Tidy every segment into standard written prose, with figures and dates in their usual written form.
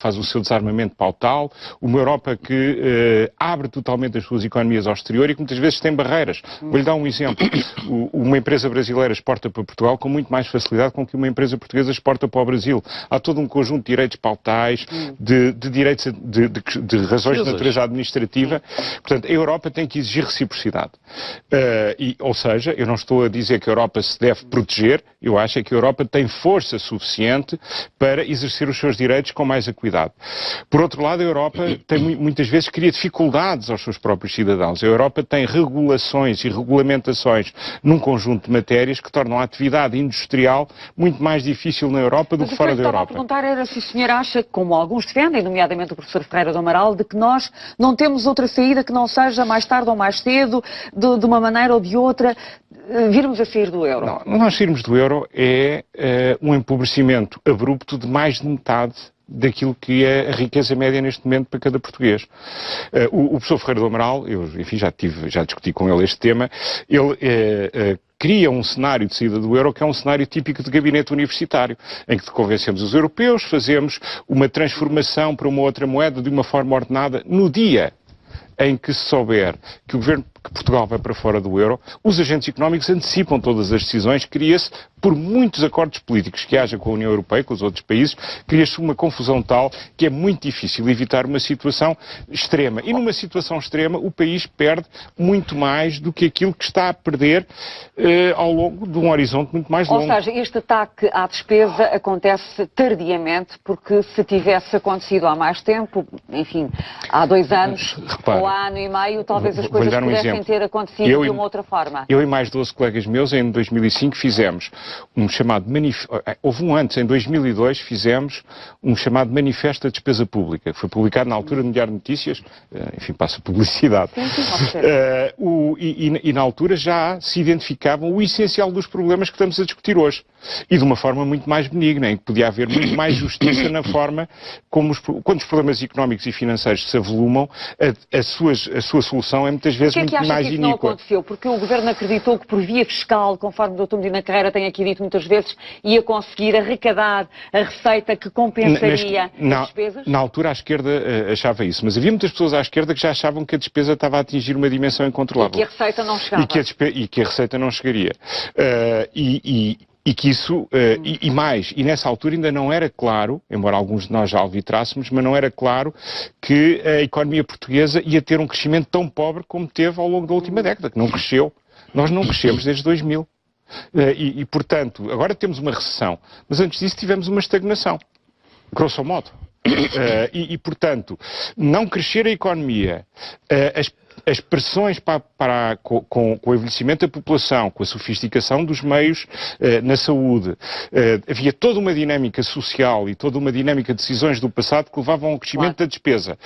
faz o seu desarmamento pautal, uma Europa que abre totalmente as suas economias ao exterior e que muitas vezes tem barreiras. Vou-lhe dar um exemplo. Uma empresa brasileira exporta para Portugal com muito mais facilidade com que uma empresa portuguesa exporta para o Brasil. Há todo um conjunto de direitos pautais, de direitos de razões de natureza administrativa. Portanto, a Europa tem que exigir reciprocidade. Ou seja, eu não estou a dizer que a Europa se deve proteger, eu acho é que a Europa tem força suficiente para exercer os seus direitos com mais acuidado. Por outro lado, a Europa muitas vezes cria dificuldades aos seus próprios cidadãos. A Europa tem regulações e regulamentações num conjunto de matérias que tornam a atividade industrial muito mais difícil na Europa do que fora da Europa. Mas o que eu estava a perguntar era se o senhor acha, como alguns defendem, nomeadamente o professor Ferreira do Amaral, de que nós não temos outra saída que não seja mais tarde ou mais cedo, de uma maneira ou de outra, virmos a sair do euro. Não, nós sairmos do euro é um empobrecimento abrupto de mais de metade daquilo que é a riqueza média neste momento para cada português. O professor Ferreira do Amaral, eu, enfim, já discuti com ele este tema, ele cria um cenário de saída do euro que é um cenário típico de gabinete universitário, em que convencemos os europeus, fazemos uma transformação para uma outra moeda de uma forma ordenada no dia em que se souber que Portugal vai para fora do euro, os agentes económicos antecipam todas as decisões, cria-se, por muitos acordos políticos que haja com a União Europeia, com os outros países, cria-se uma confusão tal que é muito difícil evitar uma situação extrema. E numa situação extrema, o país perde muito mais do que aquilo que está a perder ao longo de um horizonte muito mais longo. Ou seja, este ataque à despesa acontece tardiamente, porque se tivesse acontecido há mais tempo, enfim, há 2 anos, ou há ano e meio, talvez as coisas pudessem ter acontecido de uma outra forma. Eu e mais 12 colegas meus, em 2005, fizemos um chamado houve um antes, em 2002, fizemos um chamado Manifesto da Despesa Pública, que foi publicado na altura no Diário de Notícias, enfim, passa publicidade. E na altura já se identificavam o essencial dos problemas que estamos a discutir hoje. E de uma forma muito mais benigna, em que podia haver muito mais justiça na forma como quando os problemas económicos e financeiros se avolumam, a sua solução é muitas vezes muito mais iníqua. Por que não aconteceu? Porque o Governo acreditou que por via fiscal, conforme o Dr. Medina Carreira tem aqui dito muitas vezes, ia conseguir arrecadar a receita que compensaria as despesas? Na altura a esquerda achava isso, mas havia muitas pessoas à esquerda que já achavam que a despesa estava a atingir uma dimensão incontrolável. E que a receita não chegava. E que a receita não chegaria. E que isso, e nessa altura ainda não era claro, embora alguns de nós já arbitrássemos, mas não era claro que a economia portuguesa ia ter um crescimento tão pobre como teve ao longo da última década, que não cresceu. Nós não crescemos desde 2000. Portanto, agora temos uma recessão, mas antes disso tivemos uma estagnação, grosso modo. Portanto, não crescer a economia, as pressões com o envelhecimento da população, com a sofisticação dos meios na saúde, havia toda uma dinâmica social e toda uma dinâmica de decisões do passado que levavam ao crescimento da despesa.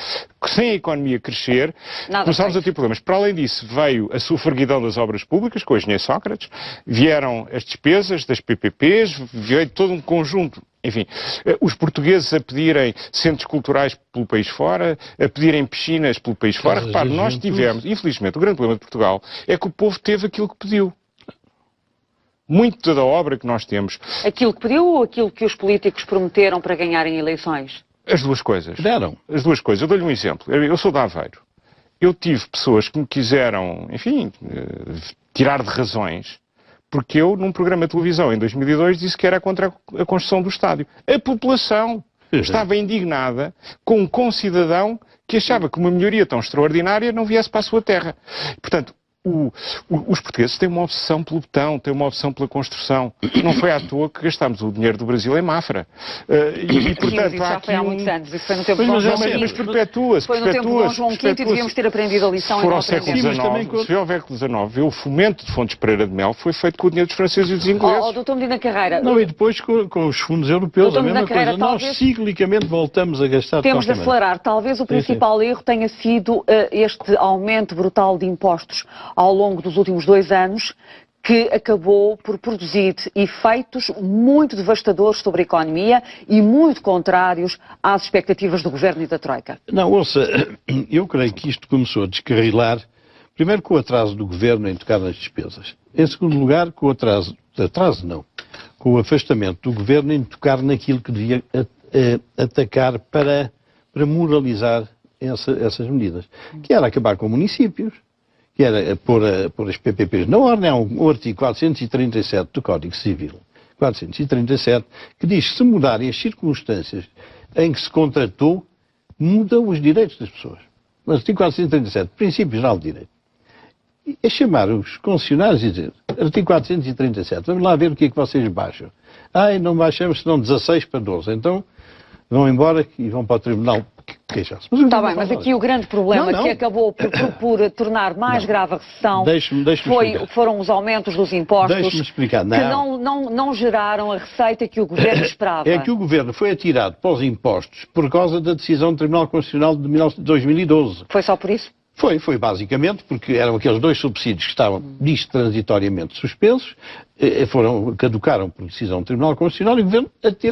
Sem a economia crescer, começámos a ter problemas. Para além disso, veio a sufraguidão das obras públicas, com o engenheiro Sócrates, vieram as despesas das PPPs, veio todo um conjunto. Enfim, os portugueses a pedirem centros culturais pelo país fora, a pedirem piscinas pelo país fora. Repare, nós tivemos, infelizmente, o grande problema de Portugal é que o povo teve aquilo que pediu. Muito da obra que nós temos. Aquilo que pediu ou aquilo que os políticos prometeram para ganharem eleições? As duas coisas. Deram. As duas coisas. Eu dou-lhe um exemplo. Eu sou de Aveiro. Eu tive pessoas que me quiseram, enfim, tirar de razões, porque eu, num programa de televisão em 2002, disse que era contra a construção do estádio. A população estava indignada com um concidadão que achava que uma melhoria tão extraordinária não viesse para a sua terra. Portanto, os portugueses têm uma obsessão pelo betão, têm uma obsessão pela construção. Não foi à toa que gastámos o dinheiro do Brasil em Mafra. Portanto, isso já foi há muitos anos. Isso foi no tempo de Dom João V. Mas perpetua-se. Foi no tempo de Dom João V e devíamos ter aprendido a lição. Se for ao século XIX, se ao século XIX, o fomento de Fontes Pereira de Mel foi feito com o dinheiro dos franceses e dos ingleses. Dr. Medina Carreira. Não, e depois com os fundos europeus, a mesma coisa. Nós ciclicamente voltamos a gastar. Temos de acelerar. Talvez o principal erro tenha sido este aumento brutal de impostos ao longo dos últimos 2 anos, que acabou por produzir efeitos muito devastadores sobre a economia e muito contrários às expectativas do Governo e da Troika. Não, ouça, eu creio que isto começou a descarrilar, primeiro com o atraso do Governo em tocar nas despesas. Em segundo lugar, com o com o afastamento do Governo em tocar naquilo que devia atacar para moralizar essas medidas. Que era acabar com municípios, que era pôr as PPPs na ordem. Há um artigo 437 do Código Civil, 437, que diz que se mudarem as circunstâncias em que se contratou, mudam os direitos das pessoas. Mas artigo 437, Princípio Geral de Direito. É chamar os concessionários e dizer, artigo 437, vamos lá ver o que é que vocês baixam. Não baixamos senão 16 para 12. Então vão embora e vão para o tribunal queixar-se. Está bem, mas aqui o grande problema que acabou por tornar mais grave a recessão foram os aumentos dos impostos Deixe-me explicar. Que não geraram a receita que o Governo esperava. É que o Governo foi atirado para os impostos por causa da decisão do Tribunal Constitucional de 2012. Foi só por isso? Foi basicamente porque eram aqueles 2 subsídios que estavam transitoriamente suspensos, caducaram por decisão do Tribunal Constitucional e o Governo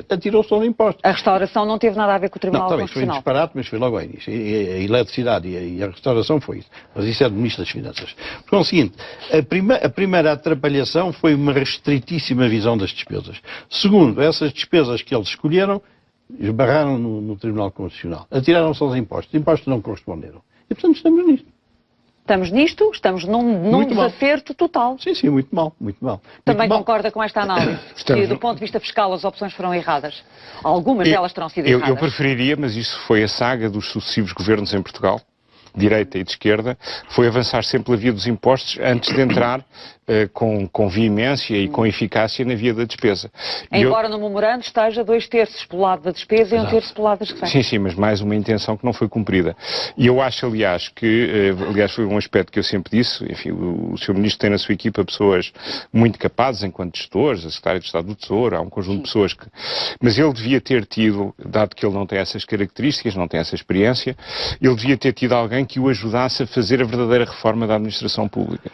atirou-se aos impostos. A restauração não teve nada a ver com o Tribunal Constitucional? Foi um disparate, mas foi logo ao início. A eletricidade e a restauração foi isso. Mas isso é do Ministro das Finanças. Porque é o seguinte, a primeira atrapalhação foi uma restritíssima visão das despesas. Segundo, essas despesas que eles escolheram, esbarraram no Tribunal Constitucional. Atiraram-se aos impostos. Os impostos não corresponderam. E, portanto, estamos nisto. Estamos nisto? Estamos num desacerto total. Sim, muito mal. Também concorda com esta análise? Que, do ponto de vista fiscal, as opções foram erradas? Algumas delas terão sido erradas. Eu preferiria, mas isso foi a saga dos sucessivos governos em Portugal, de direita e de esquerda, foi avançar sempre pela via dos impostos antes de entrar com veemência e com eficácia na via da despesa. Embora no memorando esteja 2/3 pelo lado da despesa e 1/3 pelo lado das receitas. Sim, mas mais uma intenção que não foi cumprida. E eu acho, aliás, foi um aspecto que eu sempre disse, enfim, o Sr. Ministro tem na sua equipa pessoas muito capazes enquanto gestores, a Secretária de Estado do Tesouro, há um conjunto de pessoas que... Mas ele devia ter tido, dado que ele não tem essas características, não tem essa experiência, ele devia ter tido alguém que o ajudasse a fazer a verdadeira reforma da administração pública.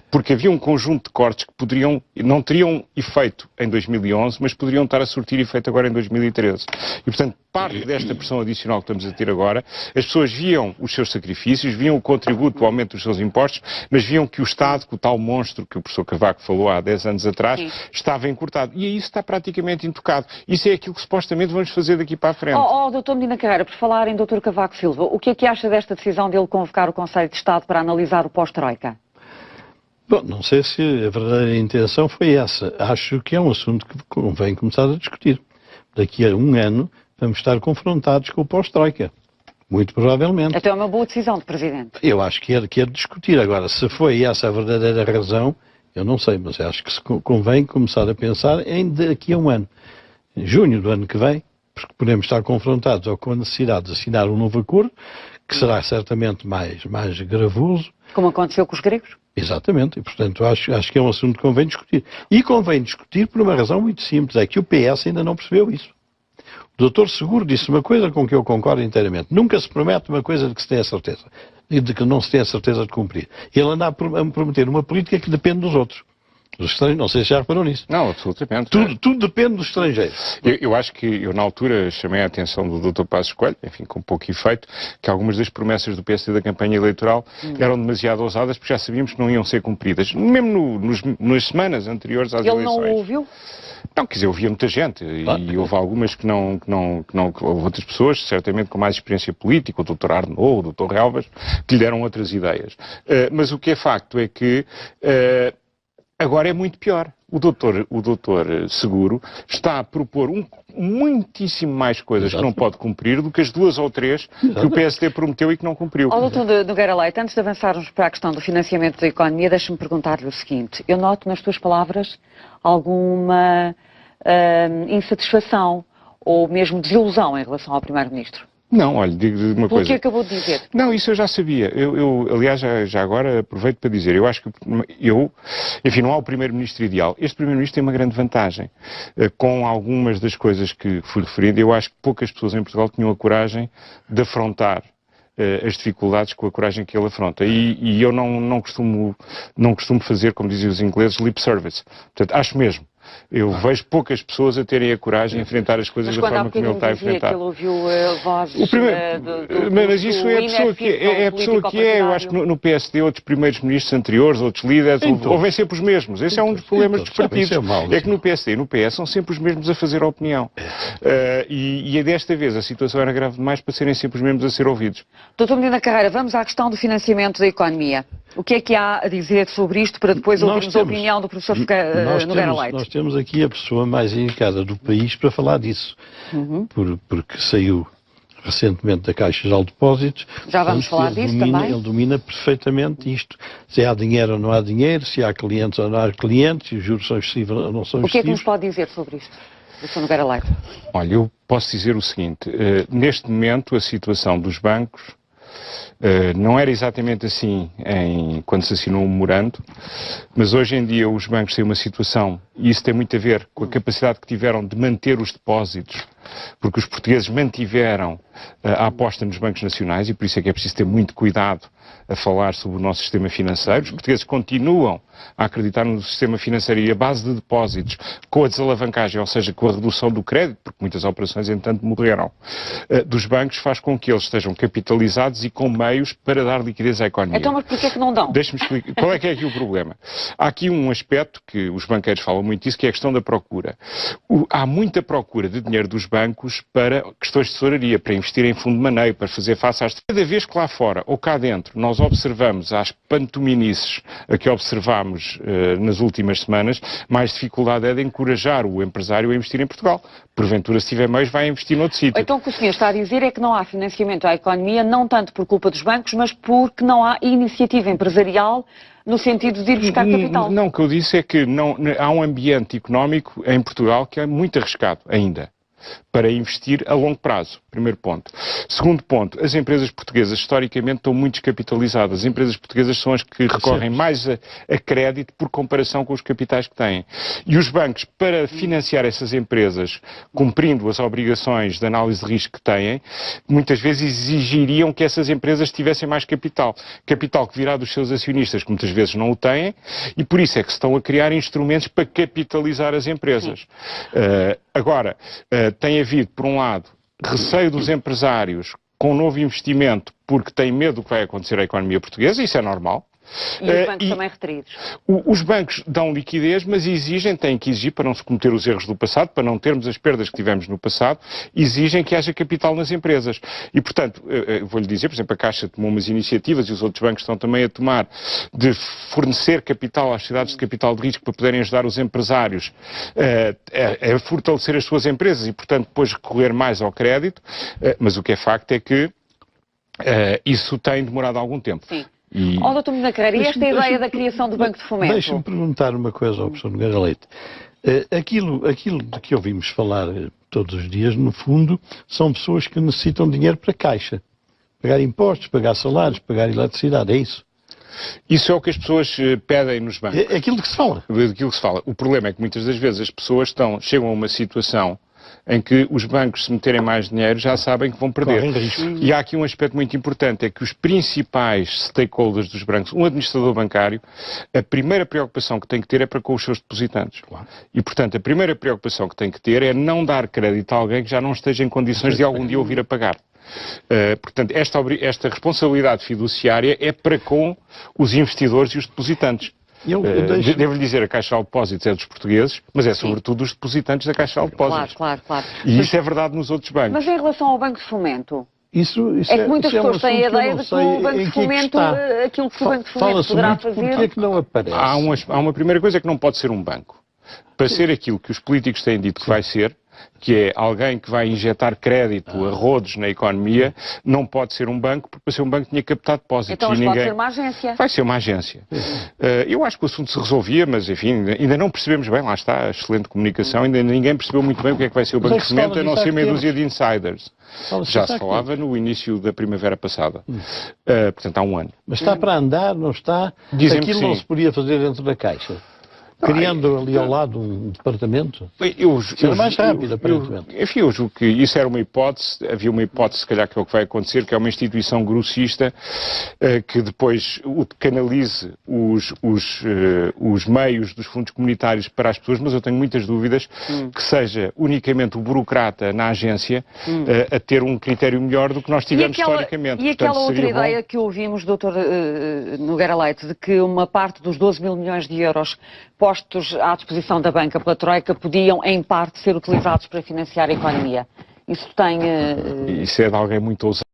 Porque havia um conjunto de cortes que não teriam efeito em 2011, mas poderiam estar a surtir efeito agora em 2013. E, portanto, parte desta pressão adicional que estamos a ter agora, as pessoas viam os seus sacrifícios, viam o contributo, o aumento dos seus impostos, mas viam que o Estado, que o tal monstro que o professor Cavaco falou há 10 anos atrás, estava encurtado. E aí isso está praticamente intocado. Isso é aquilo que supostamente vamos fazer daqui para a frente. Dr. Medina Carreira, por falar em Dr. Cavaco Silva, o que é que acha desta decisão dele convocar o Conselho de Estado para analisar o pós-Troika? Bom, não sei se a verdadeira intenção foi essa. Acho que é um assunto que convém começar a discutir. Daqui a um ano vamos estar confrontados com o pós-Troika. Muito provavelmente. Até é uma boa decisão de Presidente. Eu acho que é de discutir. Agora, se foi essa a verdadeira razão, eu não sei, mas acho que convém começar a pensar em daqui a um ano. Em junho do ano que vem, porque podemos estar confrontados ou com a necessidade de assinar um novo acordo, que será certamente mais gravoso. Como aconteceu com os gregos? Exatamente, e portanto acho que é um assunto que convém discutir. E convém discutir por uma razão muito simples, é que o PS ainda não percebeu isso. O doutor Seguro disse uma coisa com que eu concordo inteiramente. Nunca se promete uma coisa de que se tem a certeza, e de que não se tem a certeza de cumprir. Ele anda a prometer uma política que depende dos outros. Dos estrangeiros, não sei se já reparou nisso. Não, absolutamente. Tudo depende dos estrangeiros. Eu acho que, eu na altura chamei a atenção do Dr. Passos Coelho, enfim, com pouco efeito, que algumas das promessas do PSD da campanha eleitoral eram demasiado ousadas, porque já sabíamos que não iam ser cumpridas, mesmo nas semanas anteriores às eleições. Ele não ouviu? Não, quer dizer, ouvia muita gente, e houve algumas que não, houve outras pessoas, certamente com mais experiência política, o Dr. Arnaud, o Dr. Relvas, que lhe deram outras ideias. Mas o que é facto é que agora é muito pior. O doutor Seguro está a propor muitíssimo mais coisas que não pode cumprir do que as 2 ou 3 que o PSD prometeu e que não cumpriu. Doutor Nogueira Leite, antes de avançarmos para a questão do financiamento da economia, deixe-me perguntar-lhe o seguinte. Eu noto nas tuas palavras alguma insatisfação ou mesmo desilusão em relação ao Primeiro-Ministro. Não, olha, digo-lhe uma coisa. O que acabou de dizer? Não, isso eu já sabia. Aliás, já agora aproveito para dizer, eu acho que enfim, não há o Primeiro-Ministro ideal. Este Primeiro-Ministro tem uma grande vantagem. Com algumas das coisas que fui referindo, eu acho que poucas pessoas em Portugal tinham a coragem de afrontar as dificuldades com a coragem que ele afronta. E eu não costumo fazer, como dizem os ingleses, lip service. Portanto, acho mesmo Eu vejo poucas pessoas a terem a coragem de enfrentar as coisas da forma como ele está a enfrentar. Que ele ouviu vozes mas isso é a pessoa que é. A pessoa que é. Eu acho que no PSD, outros primeiros ministros anteriores, outros líderes, ouvem sempre os mesmos. Esse é um dos problemas dos partidos. É que no PSD e no PS são sempre os mesmos a fazer a opinião. E desta vez a situação era grave demais para serem sempre os mesmos a ser ouvidos. Doutor Medina Carreira, vamos à questão do financiamento da economia. O que é que há a dizer sobre isto para depois ouvirmos a opinião do professor Nogueira Leite? Nós temos aqui a pessoa mais indicada do país para falar disso, porque saiu recentemente da Caixa Geral de Depósitos. Já vamos falar disso também. Ele domina perfeitamente isto. Se há dinheiro ou não há dinheiro, se há clientes ou não há clientes, se os juros são excessivos ou não são excessivos. O que é que nos pode dizer sobre isto, professor Nogueira Leite? Olha, eu posso dizer o seguinte. Neste momento, a situação dos bancos não era exatamente assim quando se assinou o memorando, mas hoje em dia os bancos têm uma situação, e isso tem muito a ver com a capacidade que tiveram de manter os depósitos, porque os portugueses mantiveram a aposta nos bancos nacionais, e por isso é que é preciso ter muito cuidado a falar sobre o nosso sistema financeiro. Os portugueses continuam a acreditar no sistema financeiro, e a base de depósitos, com a desalavancagem, ou seja, com a redução do crédito, porque muitas operações, entanto, morreram, dos bancos, faz com que eles estejam capitalizados e com meios para dar liquidez à economia. Então, mas porquê é que não dão? Deixe-me explicar. Qual é que é aqui o problema? Há aqui um aspecto que os banqueiros falam muito disso, que é a questão da procura. Há muita procura de dinheiro dos bancos para questões de tesouraria, para investir em fundo de maneio, para fazer face às... Cada vez que lá fora, ou cá dentro, nós observamos as pantominices que observámos nas últimas semanas, mais dificuldade é de encorajar o empresário a investir em Portugal. Porventura, se tiver meios, vai investir noutro sítio. Então o que o senhor está a dizer é que não há financiamento à economia, não tanto por culpa dos bancos, mas porque não há iniciativa empresarial no sentido de ir buscar capital. Não, o que eu disse é que há um ambiente económico em Portugal que é muito arriscado ainda para investir a longo prazo, primeiro ponto. Segundo ponto, as empresas portuguesas historicamente estão muito descapitalizadas. As empresas portuguesas são as que recorrem mais a crédito por comparação com os capitais que têm. E os bancos, para financiar essas empresas, cumprindo as obrigações de análise de risco que têm, muitas vezes exigiriam que essas empresas tivessem mais capital. Capital que virá dos seus acionistas, que muitas vezes não o têm, e por isso é que se estão a criar instrumentos para capitalizar as empresas. Agora, tem havido, por um lado, receio dos empresários com um novo investimento porque têm medo do que vai acontecer à economia portuguesa, isso é normal. E os bancos também reteridos? Os bancos dão liquidez, mas têm que exigir, para não se cometer os erros do passado, para não termos as perdas que tivemos no passado, exigem que haja capital nas empresas. E, portanto, vou-lhe dizer, por exemplo, a Caixa tomou umas iniciativas, e os outros bancos estão também a tomar, de fornecer capital às sociedades de capital de risco para poderem ajudar os empresários a fortalecer as suas empresas e, portanto, depois recorrer mais ao crédito, mas o que é facto é que isso tem demorado algum tempo. Sim. Doutor Medina Carreira, e esta ideia da criação do Banco de Fomento? Deixa-me perguntar uma coisa ao professor Nogueira Leite. Aquilo de que ouvimos falar todos os dias, no fundo, são pessoas que necessitam de dinheiro para a Caixa. Pagar impostos, pagar salários, pagar eletricidade, é isso? Isso é o que as pessoas pedem nos bancos. É aquilo que se fala. Aquilo que se fala. O problema é que muitas das vezes as pessoas chegam a uma situação em que os bancos, se meterem mais dinheiro, já sabem que vão perder. E há aqui um aspecto muito importante, é que os principais stakeholders dos bancos, um administrador bancário, a primeira preocupação que tem que ter é para com os seus depositantes. Claro. E, portanto, a primeira preocupação que tem que ter é não dar crédito a alguém que já não esteja em condições de algum dia o vir a pagar. Portanto, esta responsabilidade fiduciária é para com os investidores e os depositantes. Devo-lhe dizer, a Caixa de Depósitos é dos portugueses, mas é sobretudo dos depositantes da Caixa de Depósitos. Claro. E isso é verdade nos outros bancos. Mas em relação ao Banco de Fomento? Isso é que muitas pessoas têm a ideia de que o Banco de Fomento, aquilo que o Banco de Fomento poderá fazer... Porquê é que não aparece? Há uma primeira coisa, que não pode ser um banco. Para ser aquilo que os políticos têm dito que vai ser, que é alguém que vai injetar crédito a rodos na economia, não pode ser um banco, porque para ser um banco tinha que captar depósitos. Então, mas pode ser uma agência? Vai ser uma agência. Eu acho que o assunto se resolvia, mas enfim, ainda não percebemos bem, lá está, a excelente comunicação, ainda ninguém percebeu muito bem o que é que vai ser o Banco de Fomento, a não ser meia dúzia de insiders. Já se falava no início da primavera passada. Portanto, há um ano. Mas está para andar, não está? Dizem Aquilo que não se podia fazer dentro da Caixa. criando ali ao lado um departamento. Era mais rápido, aparentemente. Enfim, eu julgo que isso era uma hipótese, havia uma hipótese, se calhar, que é o que vai acontecer, que é uma instituição grossista que depois canalize os meios dos fundos comunitários para as pessoas, mas eu tenho muitas dúvidas que seja unicamente o burocrata na agência a ter um critério melhor do que nós tivemos historicamente. E aquela outra ideia que ouvimos, Dr. Nogueira Leite, de que uma parte dos 12 mil milhões de euros postos à disposição da banca pela Troika podiam, em parte, ser utilizados para financiar a economia. Isso tem... Isso é de alguém muito ousado.